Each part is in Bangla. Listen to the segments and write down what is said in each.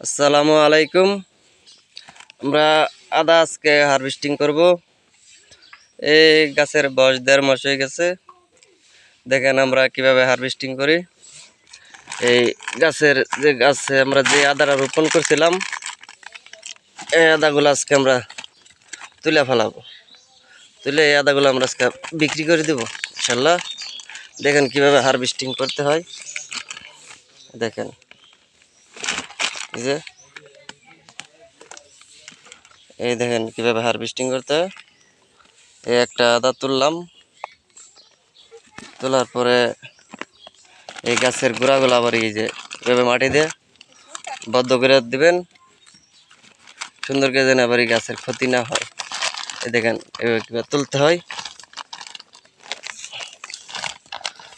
আসসালামু আলাইকুম। আমরা আদা আজকে হারভেস্টিং করব। এই গাছের বয়স 1.5 মাস হয়ে গেছে। দেখেন আমরা কিভাবে হারভেস্টিং করি। এই গাছে আমরা যে আদাটা রোপণ করছিলাম, এই আদাগুলো আজকে আমরা তুলে ফেলাবো। তুলে এই আদাগুলো আমরা আজকে বিক্রি করে দেব ইনশাল্লাহ। দেখেন কিভাবে হারভেস্টিং করতে হয়। দেখেন এই দেখেন কিভাবে হারভেস্টিং করতে হয়। এই একটা আদা তুললাম, তোলার পরে এই গাছের গোড়াগুলো আবার এই যে এভাবে মাটি দিয়ে বদ্ধ করে দিবেন, সুন্দর করে যেন আবার এই গাছের ক্ষতি না হয়। এই দেখেন এভাবে কীভাবে তুলতে হয়।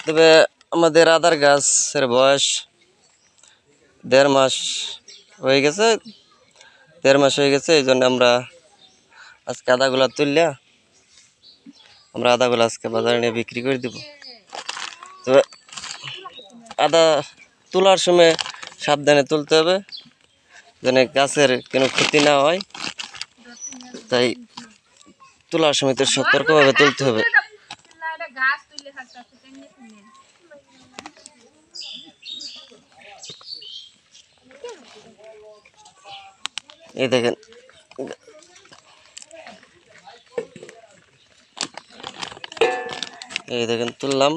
তবে আমাদের আদার গাছের বয়স 1.5 মাস হয়ে গেছে। 1.5 মাস হয়ে গেছে, এই জন্য আমরা আজকে আদাগুলা তুললা আমরা আদাগুলো আজকে বাজারে নিয়ে বিক্রি করে দিব। তবে আদা তোলার সময় সাবধানে তুলতে হবে, যেন গাছের কোনো ক্ষতি না হয়। তাই তোলার সময় তো সতর্কভাবে তুলতে হবে। এই দেখেন তুললাম।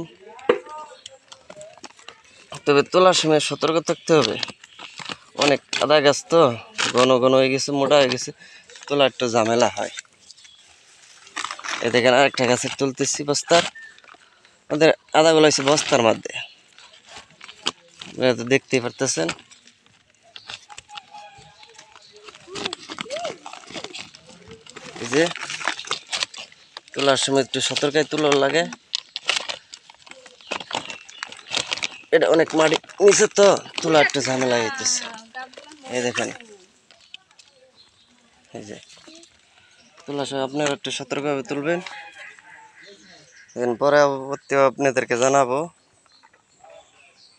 তবে তোলার সময় সতর্ক থাকতে হবে, অনেক আদা গাছ তো ঘন ঘন হয়ে গেছে, মোটা হয়ে গেছে, তোলা একটু ঝামেলা হয়। এই দেখেন আরেকটা গাছের তুলতেছি বস্তার। আমাদের আদাগুলো হয়েছে বস্তার মধ্যে, তো দেখতেই পারতেছেন। এই যে তোলার সময় একটু সতর্কায় তোলার লাগে। এটা অনেক মাটি নিচে তো তোলা একটু ঝামেলা হইতেছে। এই দেখেন এই যে তোলার সময় আপনারা একটু সতর্কভাবে তুলবেন। পরবর্তী আপনাদেরকে জানাবো।